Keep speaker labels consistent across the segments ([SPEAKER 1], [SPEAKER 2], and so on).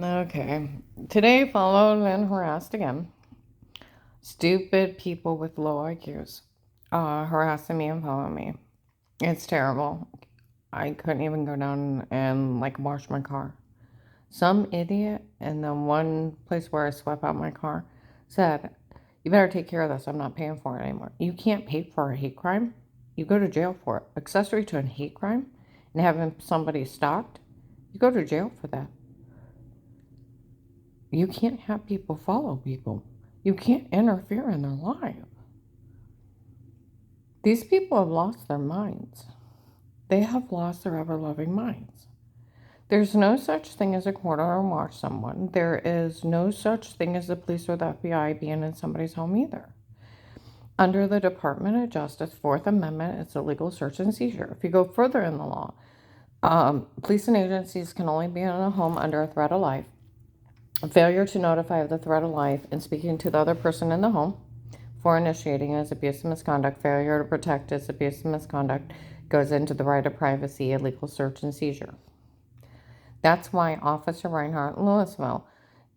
[SPEAKER 1] Okay. Today followed and harassed again. Stupid people with low IQs harassing me and following me. It's terrible. I couldn't even go down and wash my car. Some idiot in the one place where I swept out my car said, "You better take care of this. I'm not paying for it anymore." You can't pay for a hate crime. You go to jail for it. Accessory to a hate crime and having somebody stalked, you go to jail for that. You can't have people follow people. You can't interfere in their life. These people have lost their minds. They have lost their ever-loving minds. There's no such thing as a court order and watch someone. There is no such thing as the police or the FBI being in somebody's home either. Under the Department of Justice, Fourth Amendment, it's a legal search and seizure. If you go further in the law, police and agencies can only be in a home under a threat of life. A failure to notify of the threat of life and speaking to the other person in the home for initiating is abuse and misconduct. Failure to protect is abuse and misconduct. Goes into the right of privacy, illegal search and seizure. That's why Officer Reinhardt in Louisville,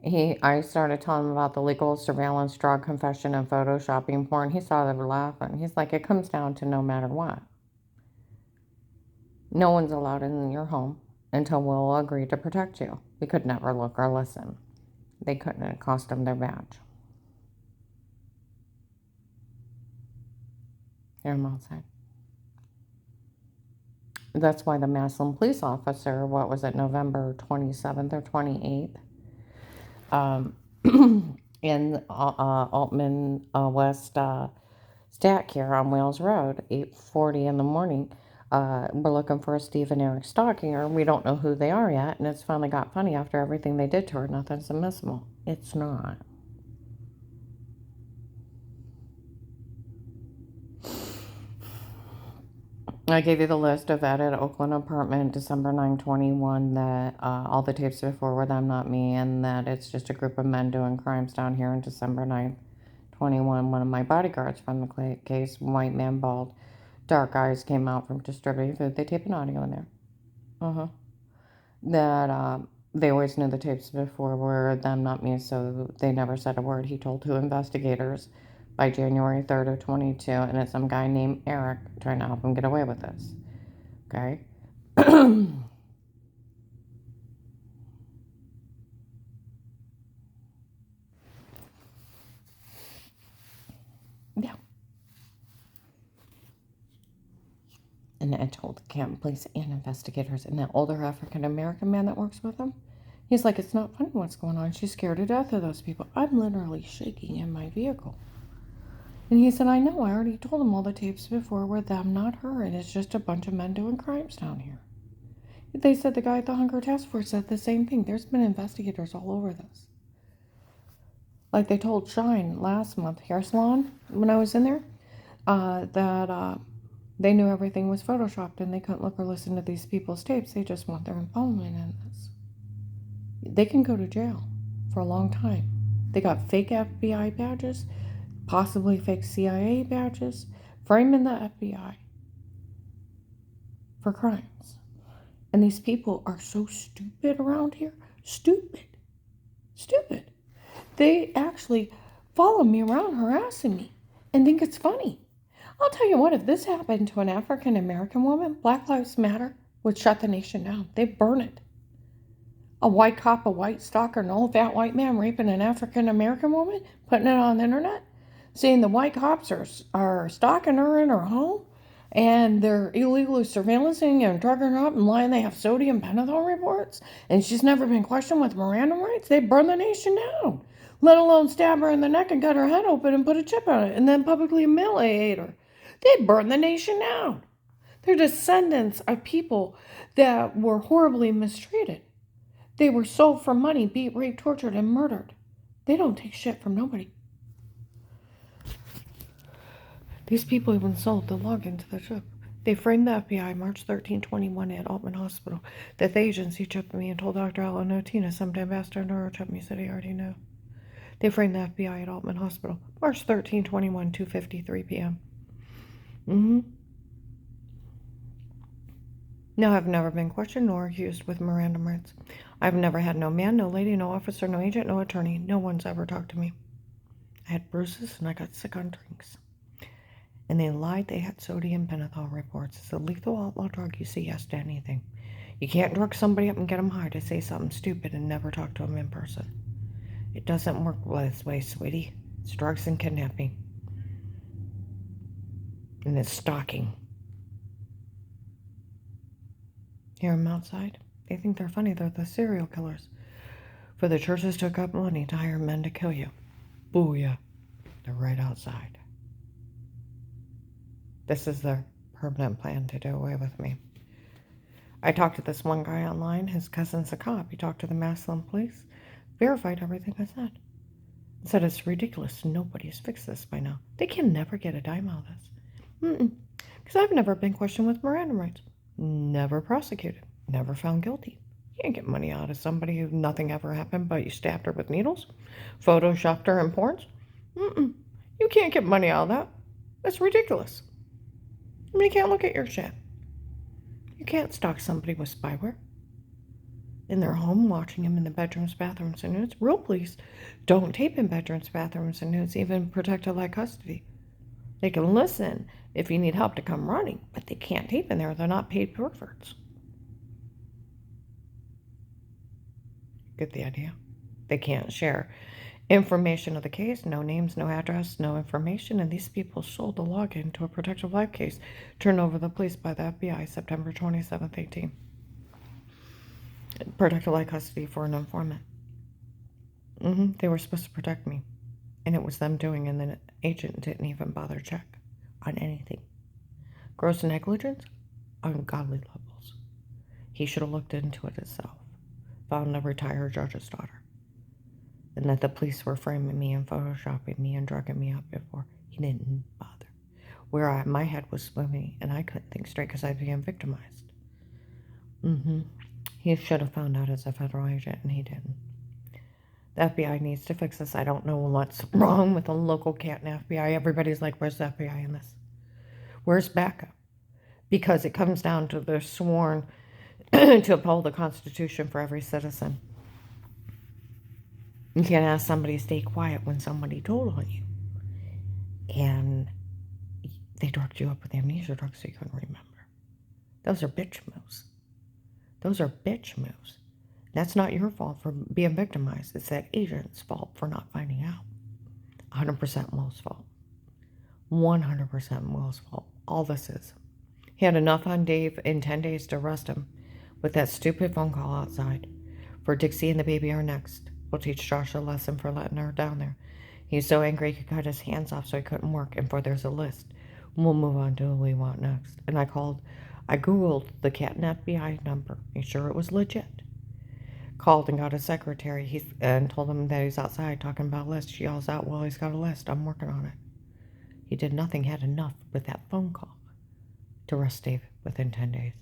[SPEAKER 1] I started telling him about the legal surveillance, drug confession, and photoshopping porn. He started laughing. He's like, it comes down to no matter what. No one's allowed in your home until we'll agree to protect you. We could never look or listen. They couldn't. It cost them their badge. They're outside. That's why the Massillon police officer, what was it, November 27th or 28th, in Altman West Stat Care on Wales Road, 8:40 in the morning. We're looking for a Steve and Eric Stockinger. We don't know who they are yet, and it's finally got funny after everything they did to her. Nothing's admissible. It's not. I gave you the list of at Oakland apartment, December 9/21, that all the tapes before were them, not me, and that it's just a group of men doing crimes down here on December 9/21. One of my bodyguards from the case, white man, bald, dark eyes, came out from distributing food. They tape an audio in there. That they always knew the tapes before were them, not me, so they never said a word. He told two investigators by January 3rd of 22, and it's some guy named Eric trying to help him get away with this. Okay? Yeah. And I told the Canton police and investigators, and that older African-American man that works with them, he's like, it's not funny what's going on. She's scared to death of those people. I'm literally shaking in my vehicle. And he said, I know, I already told him all the tapes before were them, not her, and it's just a bunch of men doing crimes down here. They said the guy at the Hunger Task Force said the same thing. There's been investigators all over this. Like they told Shine last month, hair salon, when I was in there, that they knew everything was photoshopped and they couldn't look or listen to these people's tapes. They just want their involvement in this. They can go to jail for a long time. They got fake FBI badges, possibly fake CIA badges, framing the FBI for crimes. And these people are so stupid around here. Stupid. They actually follow me around harassing me and think it's funny. I'll tell you what, if this happened to an African American woman, Black Lives Matter would shut the nation down. They'd burn it. A white cop, a white stalker, an old fat white man raping an African American woman, putting it on the internet, saying the white cops are stalking her in her home and they're illegally surveillancing and drugging her up and lying they have sodium pentothal reports and she's never been questioned with Miranda rights. They burn the nation down, let alone stab her in the neck and cut her head open and put a chip on it and then publicly humiliate her. They burn the nation down. They're descendants of people that were horribly mistreated. They were sold for money, beat, raped, tortured, and murdered. They don't take shit from nobody. These people even sold the login to the chip. They framed the FBI March 13, 21 at Altman Hospital. That the agency chipped me and told Dr. Alan Otina, sometime after neurochipped me, said he already knew. They framed the FBI at Altman Hospital March 13, 21, 2:53 p.m. No, I've never been questioned nor accused with Miranda rights. I've never had no man, no lady, no officer, no agent, no attorney. No one's ever talked to me. I had bruises and I got sick on drinks. And they lied they had sodium pentothal reports. It's a lethal outlaw drug. You say yes to anything. You can't drug somebody up and get them high to say something stupid and never talk to them in person. It doesn't work this way, sweetie. It's drugs and kidnapping. And it's stalking. Hear them outside? They think they're funny. They're the serial killers. For the churches took up money to hire men to kill you. Booyah. They're right outside. This is their permanent plan to do away with me. I talked to this one guy online. His cousin's a cop. He talked to the Massillon police. Verified everything I said. Said it's ridiculous. Nobody's fixed this by now. They can never get a dime out of this. Because I've never been questioned with Miranda rights. Never prosecuted. Never found guilty. You can't get money out of somebody who nothing ever happened but you stabbed her with needles, photoshopped her in porns. You can't get money out of that. That's ridiculous. I mean, you can't look at your shit. You can't stalk somebody with spyware in their home, watching them in the bedrooms, bathrooms, and nudes. Real police don't tape in bedrooms, bathrooms, and nudes, even protected like custody. They can listen if you need help to come running, but they can't tape in there. They're not paid perverts. Get the idea? They can't share information of the case, no names, no address, no information, and these people sold the login to a protective life case turned over to the police by the FBI September 27th, 18. Protective life custody for an informant. They were supposed to protect me, and it was them doing, and the agent didn't even bother check on anything. Gross negligence, ungodly levels. He should have looked into it himself. Found a retired judge's daughter. And that the police were framing me and photoshopping me and drugging me up before. He didn't bother. My head was swimming and I couldn't think straight because I began victimized. He should have found out as a federal agent and he didn't. The FBI needs to fix this. I don't know what's wrong with the local Canton FBI. Everybody's like, where's the FBI in this? Where's backup? Because it comes down to they're sworn to uphold the Constitution for every citizen. You can't ask somebody to stay quiet when somebody told on you. And they drugged you up with amnesia drugs so you couldn't remember. Those are bitch moves. That's not your fault for being victimized. It's that agent's fault for not finding out. 100% Will's fault. 100% Will's fault. All this is. He had enough on Dave in 10 days to arrest him with that stupid phone call outside. For Dixie and the baby are next. We'll teach Josh a lesson for letting her down there. He's so angry he could cut his hands off so he couldn't work, and for there's a list. We'll move on to who we want next. And I Googled the Canton FBI number, made sure it was legit. Called and got a secretary and told him that he's outside talking about a list. She yells out, well, he's got a list. I'm working on it. He did nothing, had enough with that phone call to arrest Dave within 10 days.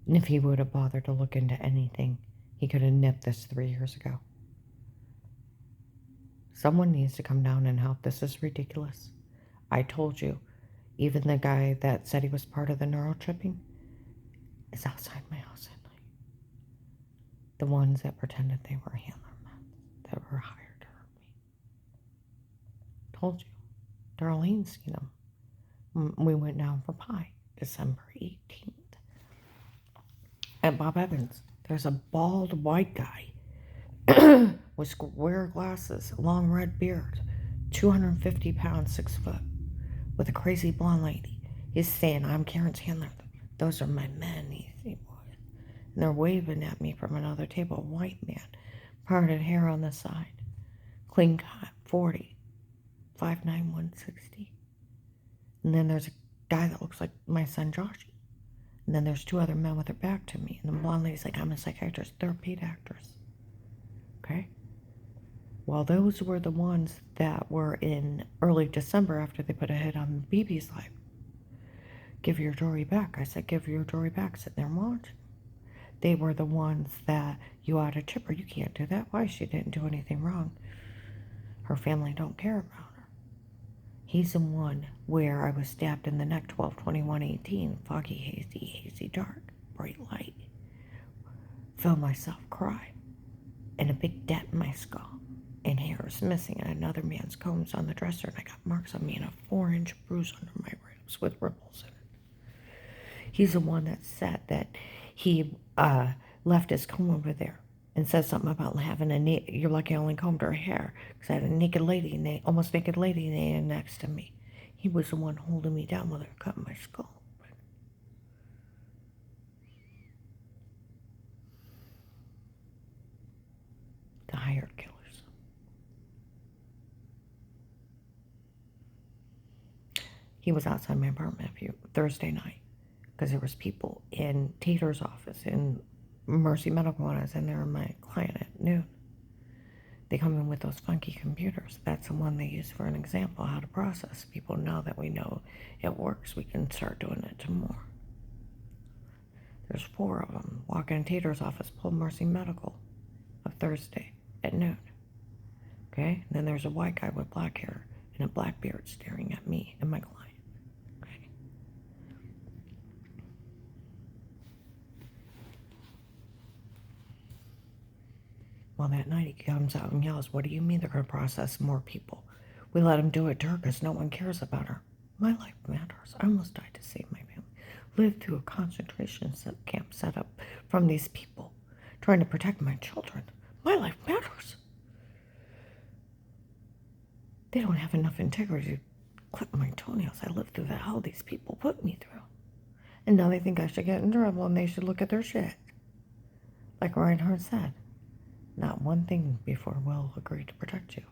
[SPEAKER 1] And if he would have bothered to look into anything, he could have nipped this 3 years ago. Someone needs to come down and help. This is ridiculous. I told you, even the guy that said he was part of the neurochipping is outside my house at night. The ones that pretended they were handler men that were hired to hurt me. Told you. Darlene's seen them. We went down for pie, December 18th. At Bob Evans, there's a bald white guy with square glasses, long red beard, 250 pounds, 6 foot, with a crazy blonde lady. He's saying, I'm Karen's handler. Those are my men, he was. And they're waving at me from another table. A white man, parted hair on the side, clean cut, 40, 5'9", 160. And then there's a guy that looks like my son, Joshy. And then there's 2 other men with their back to me. And the blonde lady's like, I'm a psychiatrist. They're a paid actress. Okay? Well, those were the ones that were in early December after they put a hit on BB's life. Give your jewelry back. I said, give your jewelry back. Sitting there watching. They were the ones that you ought to chip her. You can't do that. Why? She didn't do anything wrong. Her family don't care about her.
[SPEAKER 2] He's the one where I was stabbed in the neck 12/21/18, foggy, hazy, dark, bright light. Felt myself cry, and a big dent in my skull, and hair is missing, and another man's combs on the dresser, and I got marks on me and a 4-inch bruise under my ribs with ripples in it. He's the one that said that he left his comb over there and said something about having you're lucky I only combed her hair because I had a naked lady, almost naked lady next to me. He was the one holding me down while they were cutting my skull. The hired killers. He was outside my apartment Thursday night because there was people in Tater's office in Mercy Medical when I was in there and my client at noon. They come in with those funky computers. That's the one they use for an example how to process. People know that we know it works. We can start doing it to more. There's 4 of them. Walk in Tater's office, pull Mercy Medical of Thursday at noon. Okay? And then there's a white guy with black hair and a black beard staring at me and my client. Okay? Well, that night he comes out and yells, "What do you mean they're going to process more people? We let them do it to her because no one cares about her. My life matters. I almost died to save my family. Lived through a concentration camp set up from these people trying to protect my children. My life matters. They don't have enough integrity to clip my toenails. I lived through the hell these people put me through. And now they think I should get in trouble and they should look at their shit." Like Reinhardt said, not one thing before Will agreed to protect you.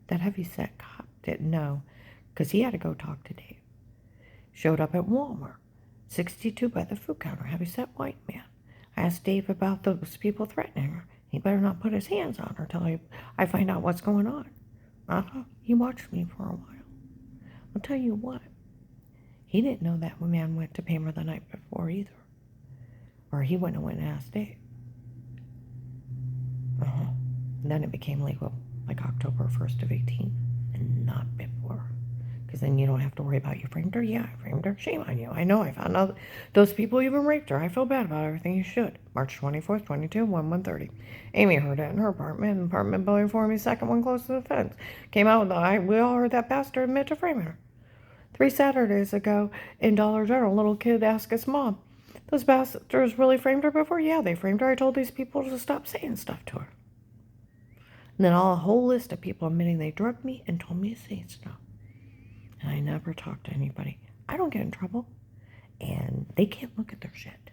[SPEAKER 2] That heavy-set cop didn't know because he had to go talk to Dave. Showed up at Walmart, 62 by the food counter, heavy-set white man. I asked Dave about those people threatening her. He better not put his hands on her till I find out what's going on. He watched me for a while. I'll tell you what, he didn't know that man went to Pammer the night before either. Or he wouldn't have went and asked Dave. And then it became legal, like October 1st of 18, and not before. Because then you don't have to worry about you framed her. Yeah, I framed her. Shame on you. I know. I found out those people even raped her. I feel bad about everything. You should. March 24th, 22, 1/130. Amy heard it in her apartment. Apartment building for me, second one close to the fence. Came out with we all heard that bastard admit to framing her. 3 Saturdays ago in Dollar General, little kid asked his mom, "Those bastards really framed her before?" "Yeah, they framed her. I told these people to stop saying stuff to her." And then a whole list of people admitting they drugged me and told me to say stuff. And I never talked to anybody. I don't get in trouble. And they can't look at their shit.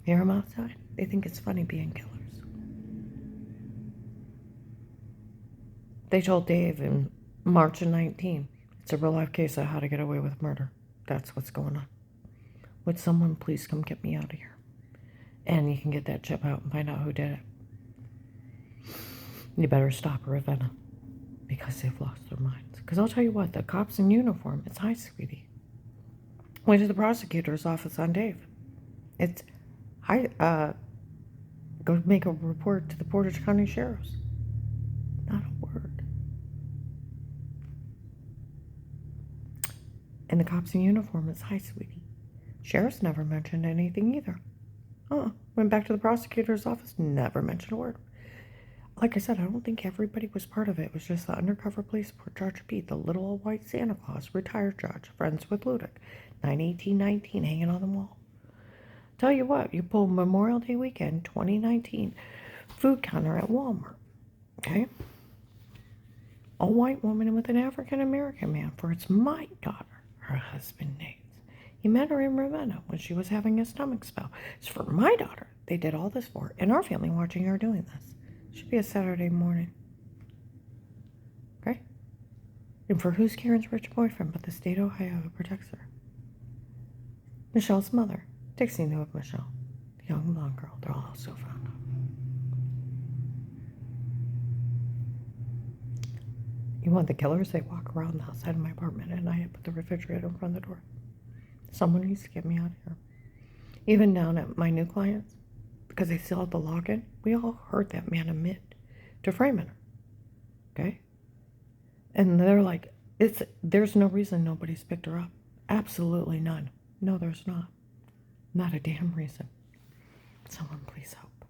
[SPEAKER 2] Hear them outside? They think it's funny being killers. They told Dave in March of 19, it's a real life case of how to get away with murder. That's what's going on. Would someone please come get me out of here? And you can get that chip out and find out who did it. You better stop Ravenna because they've lost their minds. Because I'll tell you what, the cops in uniform, it's hi, sweetie. Went to the prosecutor's office on Dave. It's hi, go make a report to the Portage County Sheriff's. Not a word. And the cops in uniform, it's hi, sweetie. Sheriff's never mentioned anything either. Went back to the prosecutor's office, never mentioned a word. Like I said, I don't think everybody was part of it. It was just the undercover police report, Judge Pete, the little old white Santa Claus, retired judge, friends with Ludick, 9/18/19 hanging on the wall. Tell you what, you pull Memorial Day weekend, 2019, food counter at Walmart, okay? A white woman with an African-American man, for it's my daughter, her husband names. He met her in Ravenna when she was having a stomach spell. It's for my daughter. They did all this for her, and our family watching her doing this. Should be a Saturday morning. Okay? And for who's Karen's rich boyfriend but the state of Ohio who protects her? Michelle's mother. Dixie knew of Michelle. The young blonde girl they're all so fond of. You want the killers? They walk around the outside of my apartment at night and put the refrigerator in front of the door. Someone needs to get me out of here. Even down at my new clients, because they still have the login, we all heard that man admit to framing her. Okay? And they're like, there's no reason nobody's picked her up. Absolutely none. No, there's not. Not a damn reason. Someone please help.